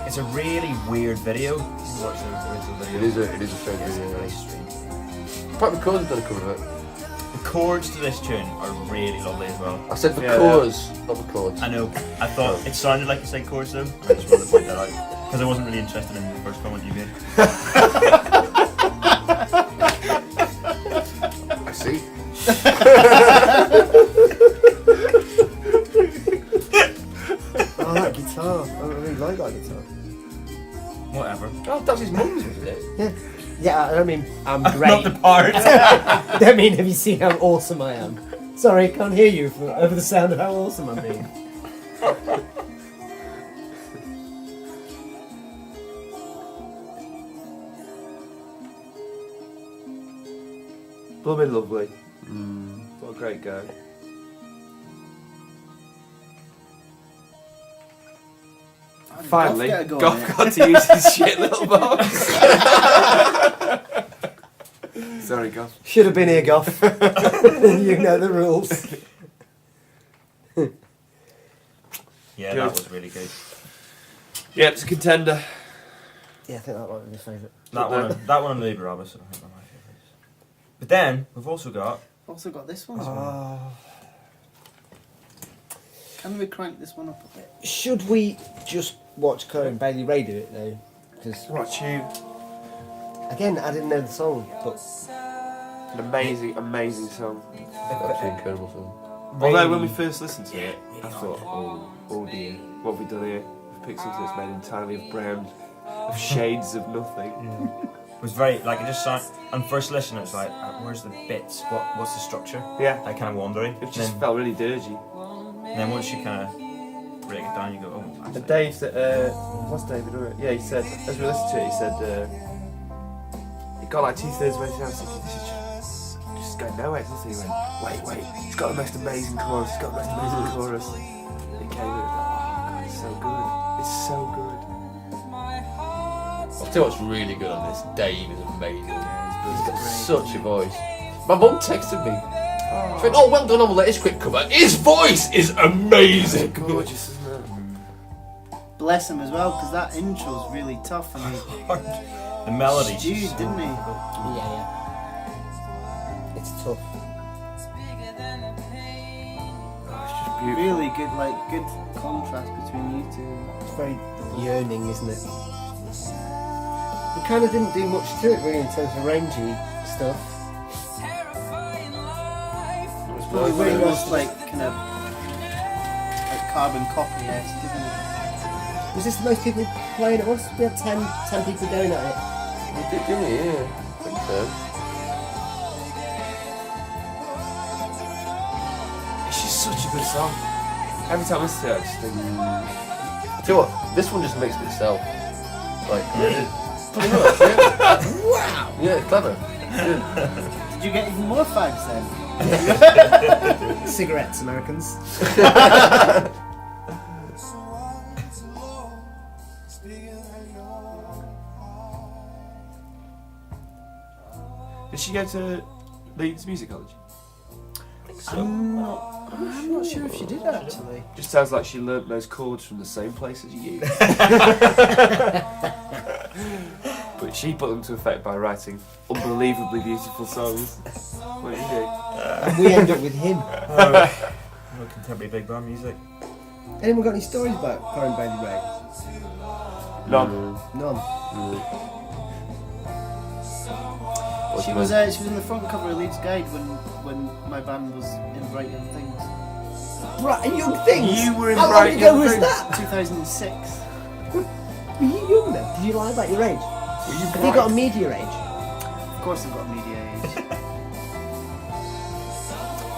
It's a really weird video. Watch the original video. It is a strange video. Probably because I've done a cover of it. The chords to this tune are really lovely as well. I said the Yeah, chorus, not the chords. I know. I thought it sounded like you said chords though. I just wanted to point that out because I wasn't really interested in the first comment you made. I see. Oh, that guitar. I really like that guitar. Whatever. Oh, that's his mum's, isn't it? Yeah. Yeah, I don't mean I'm Not great. the part. I don't mean have you seen how awesome I am? Sorry, I can't hear you over the sound of how awesome I'm being. Blooming lovely. What a great guy. Finally, Goff, get a go on Goff it. got to use his shit little box. Sorry, Goff. Should have been here, Goff. You know the rules. Yeah, Good. that was really good. Yeah, it's a contender. Yeah, I think that might be my favourite. That one and Lee Barabbas, I think are my favourites. But then we've also got Also got this one as well. Can we crank this one up a bit? Should we just watch Cohen Bailey Ray do it though? Because What a tune. again, I didn't know the song, but An amazing, amazing song. Absolutely incredible song. Although when we first listened to it, I thought, oh dear, what have we done here? We've picked something that's made entirely of brown, of shades of nothing. it was very like it just sounded on first listen. It was like, where's the bits? What's the structure? Yeah, Like kind of wandering. it just felt really dirgy. And then once you kind of break it down, you go, oh. Actually. And Dave said, what's David? Yeah, he said, as we listened to it, he said, it got like 2/3 way down. I was thinking, this is just just go nowhere, doesn't he? He went, wait, it's got the most amazing chorus, It came in, it was like, oh god, it's so good. It's so good. I'll tell you what's really good on this. Dave is amazing. He's got such a voice. My mum texted me. She went, oh, well done on the latest Crypt cover. His voice is amazing. Gorgeous, isn't it? Bless him as well, because that intro's really tough, and he The melody. stewed, didn't he? Yeah. It's tough. Oh, it's just beautiful. Really good, like good contrast between you two. It's very yearning, isn't it? We kind of didn't do much to it really in terms of rangy stuff. It really was like kind of like carbon copy-esque, didn't it? Was this the most people playing at once? We had 10 people going at it. We did, didn't we? Yeah. I think so. It's just such a good song. Every time I listen to it, I just think, I tell you what, this one just makes it itself. Like, pretty much, yeah. Wow! Yeah, it's clever. Good. Did you get even more fags then? Cigarettes, Americans. Did she go to Leeds Music College? I'm not sure if she did actually. Just sounds like she learnt those chords from the same place as you. But she put them to effect by writing unbelievably beautiful songs. What did you do? And we end up with him. No contemporary big band music. Anyone got any stories about Corin Bailey Ray? None. None. She was in the front cover of Leeds Guide when my band was in Bright Young Things. Bright Young Things? You were in How Bright long ago Young was Things? that? 2006. Were you young then? Did you lie about your age? Have you got a media age? Of course I've got media age.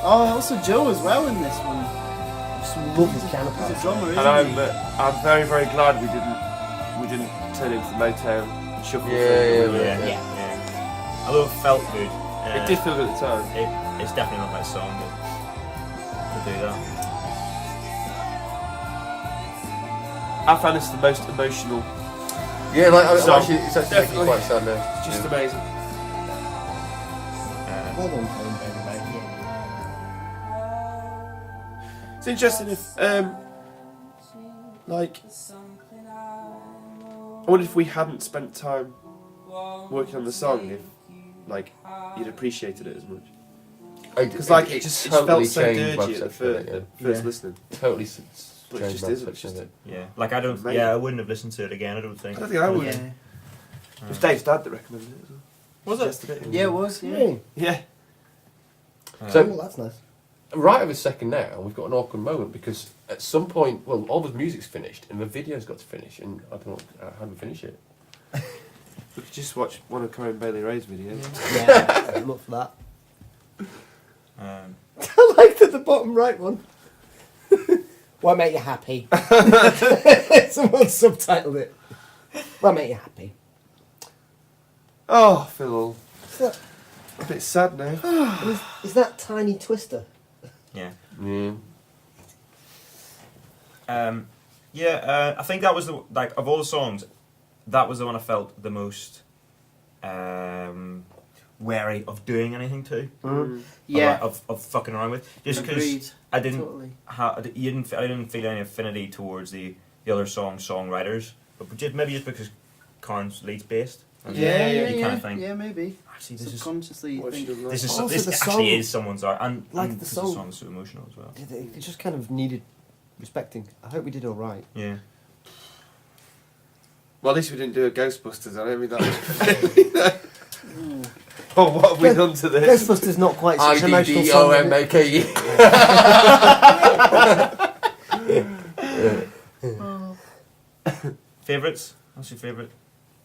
Oh, also Joe as well in this one. Some lovely He's a counterparts. drummer, And isn't he? I'm very, very glad we didn't turn into the Motown shuffle Yeah, thing. yeah. Yeah. Although it felt good. It did feel good at the time. It's definitely not my song to do that. I found this the most emotional. Yeah, like, So, it's actually making definitely. me quite sad now. It's just amazing. Well done, Corin Bailey Ray. Yeah. It's interesting if, like, I wonder if we hadn't spent time working on the song, if, like, you'd appreciated it as much. Because, like, it just totally felt so changed my dirgy at the perception of it, first Yeah. listening. Totally But it changed just my isn't, perception it's of it. Yeah, like I don't. Amazing. Yeah, I wouldn't have listened to it again. I don't think. I don't think I would. Yeah. It was Dave's dad that recommended it as well. Was it? Suggested it. Yeah, it was. Yeah. Really? Yeah. So- Oh, that's nice. Right of a second now, we've got an awkward moment because at some point, well, all the music's finished and the video's got to finish, and I don't know how do we finish it. We could just watch one of Corin Bailey Ray's videos. Yeah, I'm up for that. Um, I like the bottom right one. What make you happy? Someone subtitled it. What make you happy? Oh, I feel all Is that, a bit sad now. is that Tiny Twister? yeah. Yeah. I think that was the of all the songs, that was the one I felt the most wary of doing anything to. Yeah. Of fucking around with, just because Agreed. I didn't. Totally. I didn't feel any affinity towards the other songwriters, but maybe just because Corin's Leeds based. And Yeah, you kind of think, yeah, maybe. actually, this is Subconsciously, you What think. should have this is Also this the actually song- is someone's art, and Like and the because song. the song's so emotional as well. It just kind of needed respecting. I hope we did all right. Yeah. Well, at least we didn't do a Ghostbusters. I don't mean that was... Oh, what have we done to this? Ghostbusters not quite such an emotional song. is it? IDDOMAKE. Favourites? What's your favourite?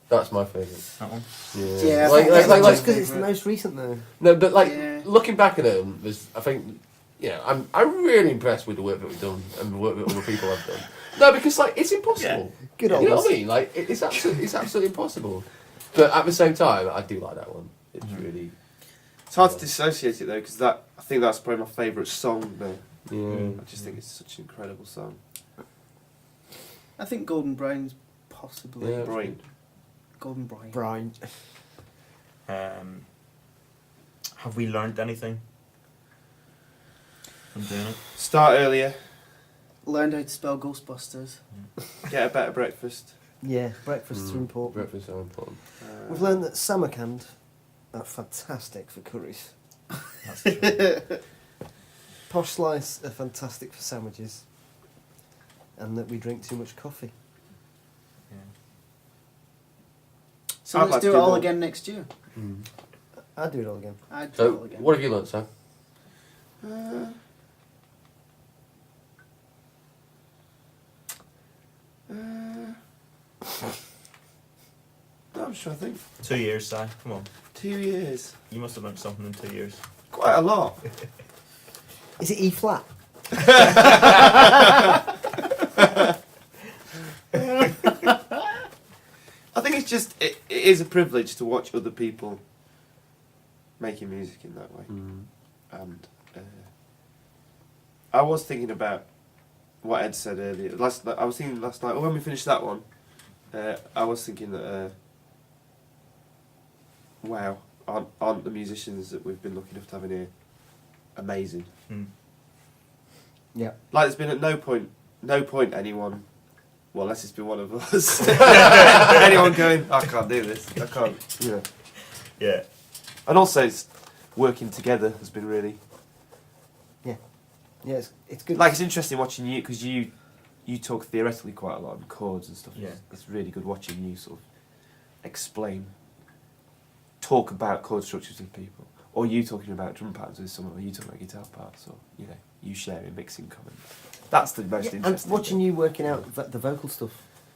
That's my favourite. That one. Yeah, Like, I think like, Just like, because it's the most recent though. no, but like Yeah. looking back at them, there's, I think, I'm really impressed with the work that we've done and the work that other people have done. No, because like it's impossible. Good You old know us. what I mean? Like it's absolutely impossible. But at the same time, I do like that one. It's really. It's hard to dissociate it though, because I think that's probably my favourite song there. Yeah. I just think it's such an incredible song. I think Golden Brown's possibly Yeah. Brian. Golden Brown. Brian. Have we learned anything from doing it? Start earlier, Learned how to spell Ghostbusters. get a better breakfast. Yeah, breakfasts are Mm. important. Breakfast are important. We've learned that Samarkand are fantastic for curries. That's true. Posh Slice are fantastic for sandwiches. And that we drink too much coffee. Yeah. So I'd let's like do to it do all more. again next year. Mm. I'd do it all again. I'd do So, it all again. what have you learnt, Sam? I'm sure I think 2 years, Si. Come on. 2 years. You must have learned something in 2 years. Quite a lot. Is it E flat? I think it's just it is a privilege to watch other people making music in that way. Mm. And I was thinking about what Ed said earlier. I was thinking last night, when we finished that one, I was thinking that wow, aren't the musicians that we've been lucky enough to have in here amazing? Mm. Yeah. Like there's been at no point anyone, well, unless it's been one of us, anyone going, I can't do this, I can't, you know. Yeah. And also, working together has been really Yeah, it's good. like. It's interesting watching you because you talk theoretically quite a lot on chords and stuff. Yeah. It's really good watching you sort of talk about chord structures with people, or you talking about drum patterns with someone, or you talking about guitar parts, or you sharing mixing comments. That's the most Yeah, and interesting. watching you working out the vocal stuff,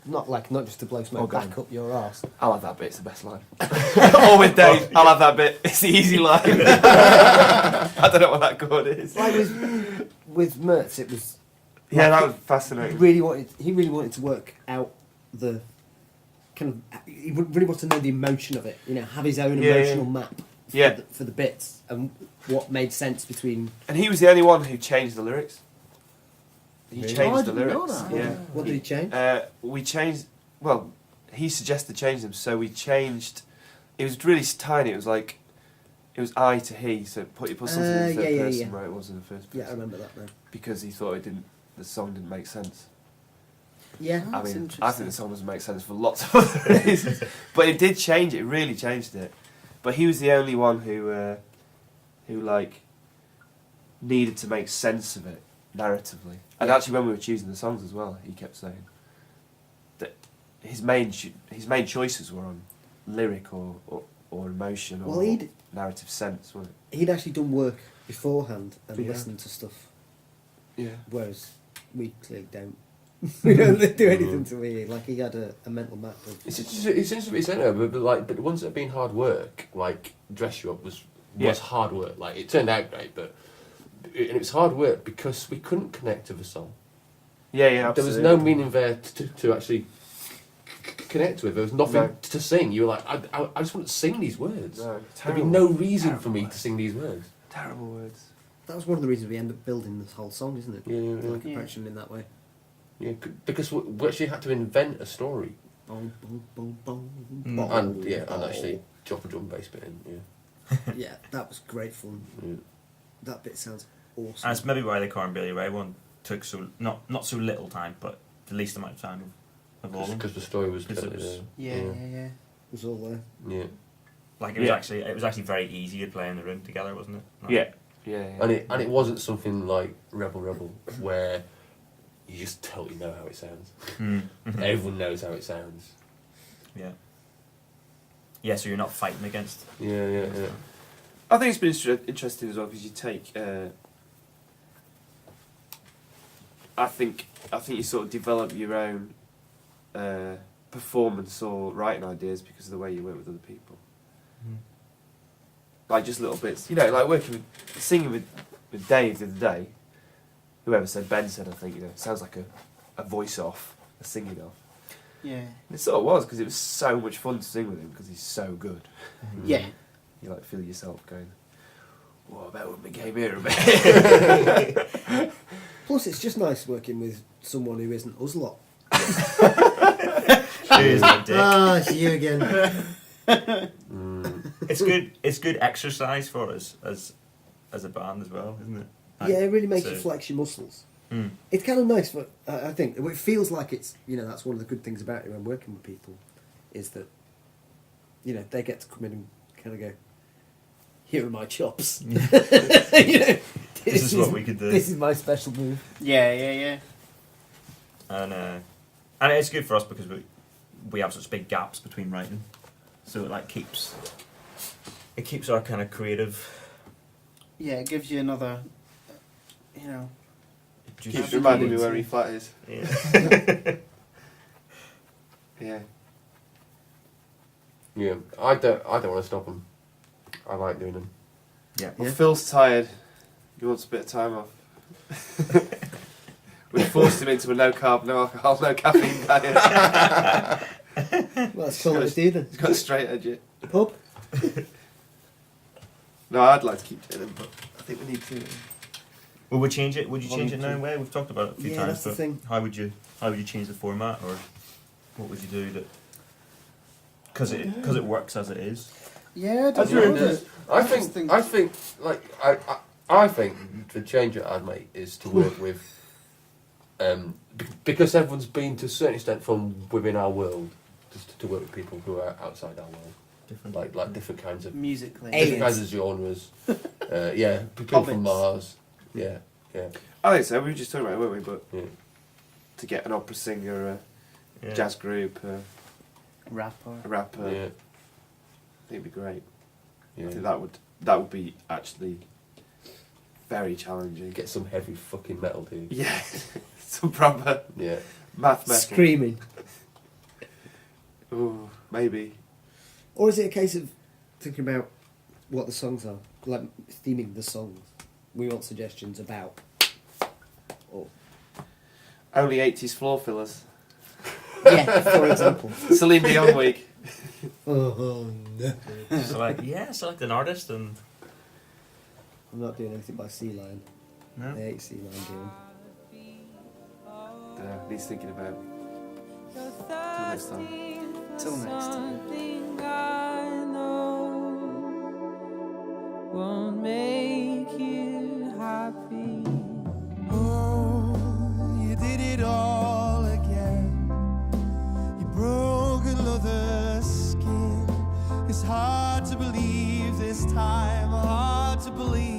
not just to blow smoke Oh, God. back up your arse. I'll have that bit. It's the best line. Or with Dave, I'll have that bit. It's the easy line. I don't know what that chord is. Like with Mertz, it was. Yeah, like, that was He fascinating. really wanted to work out the kind of. He really wanted to know the emotion of it. Have his own Yeah, emotional yeah. map. Yeah. For the bits and what made sense between. And he was the only one who changed the lyrics. He Really? changed Oh, I the didn't know lyrics. that. Yeah. What did he change? We changed. Well, he suggested change them, so we changed. It was really tiny. It was like, it was I to he. So he put something in the third person where it was in the first person. Yeah, I remember that now. Because he thought the song didn't make sense. Yeah. Oh, I that's mean, I interesting. think the song doesn't make sense for lots of other reasons, but it did change it. It really changed it. But he was the only one who like needed to make sense of it narratively. And Yeah. actually, when we were choosing the songs as well, he kept saying that his main choices were on lyric or emotion or Well, he'd narrative sense, weren't it? he'd actually done work beforehand and Yeah. listened to stuff, Yeah. whereas we clearly don't. We don't do anything to me. Like he had a mental map. It's interesting what you say now, but the ones that have been hard work, like Dress You Up, was Yeah. hard work. Like it turned out great, but it was hard work because we couldn't connect to the song. Yeah, There was absolutely. no meaning there to actually connect with. There was nothing No. to sing. You were like, I just want to sing these words. No, There'd be terrible. no reason Terrible for me to words. sing these words. Terrible words. That was one of the reasons we ended up building this whole song, isn't it? Yeah. Like Yeah. approaching it in that way. Yeah, because we actually had to invent a story Boom, boom, boom, boom, Mm. boom, and actually drop a drum bass bit in. Yeah. Yeah, that was great fun. Yeah. That bit sounds And awesome. it's maybe why the Car and Billy Ray one took not so little time, but the least amount of time of all of them. Because the story was. Because it was- Yeah. It was all there. Yeah. Like it was Yeah. actually very easy to play in the room together, wasn't it? Like, Yeah. Yeah. And it wasn't something like Rebel where you just totally know how it sounds. Mm. Everyone knows how it sounds. Yeah. Yeah, so you're not fighting against. Yeah. I think it's been interesting as well because you take. I think you sort of develop your own performance or writing ideas because of the way you work with other people. Mm. Like just little bits, like singing with Dave the other day. Whoever said Ben said, I think it sounds like a voice off, a singing off. Yeah. And it sort of was because it was so much fun to sing with him because he's so good. Yeah. You like feel yourself going. What about when we came here a bit? Plus, it's just nice working with someone who isn't us lot. Cheers, mate, Dick. Ah, it's you again. It's good. It's good exercise for us as a band as well, isn't it? Yeah, it really makes you So- flex your muscles. Mm. It's kind of nice, but I think it feels like it's, that's one of the good things about it when working with people, is that, they get to come in and kind of go, here are my chops. This is what we could do. This is my special move. Yeah. And it's good for us because we have such big gaps between writing, so it like keeps our kind of creative. Yeah, it gives you another, Keeps reminding me where E flat is. Yeah. Yeah. Yeah, I don't want to stop them. I like doing them. Yeah. Well, Phil's tired. He wants a bit of time off. We forced him into a no carb, no alcohol, no caffeine diet. Well, that's cool to do then. He's got a straight edge. It. Pub? No, I'd like to keep doing them, but I think we need to. Will we change it? Would you change it now? Way we've talked about it a few Yeah, times. that's the but thing. How would you change the format, or what would you do that? Because it works as it is. Yeah, I think the change that I'd make is to work with, because everyone's been to a certain extent from within our world, just to work with people who are outside our world, Different. like different kinds of musically. different kinds of genres. Yeah, people from Hobbits. Mars. Yeah. I think so. We were just talking about it, weren't we? But Yeah. to get an opera singer, Yeah. a jazz group, Rapper. a rapper, Yeah. I think it'd be great. Yeah. I think that would be actually very challenging. Get some heavy fucking metal, dude. Yeah, some proper Yeah. math metal. Screaming. Ooh, maybe. Or is it a case of thinking about what the songs are? Like theming the songs? We want suggestions about. Or Only 80s floor fillers. yeah, for example. Celine Dion week. Oh no. Select an artist and I'm not doing anything by Sea Lion. no. I hate Sea Lion doing. He's thinking about. Till next time. Till next time. Something I know won't make you happy. Oh, you did it all again. You broke another skin. It's hard to believe this time. Hard to believe.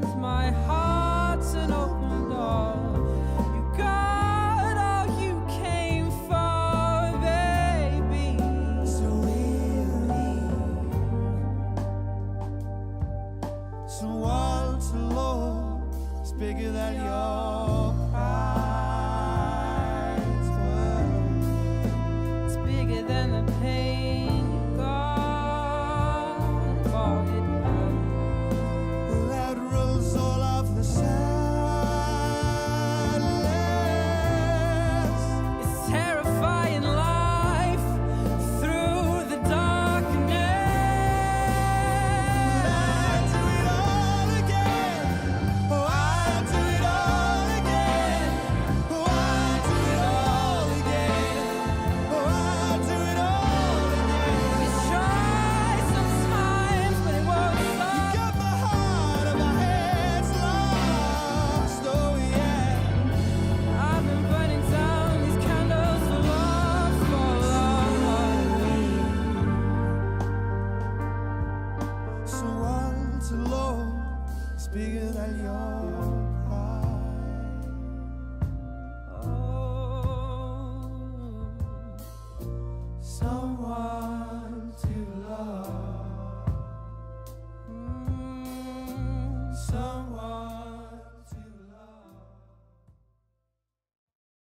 That my heart's an open door. You got all you came for, baby. So really, someone to love is bigger than your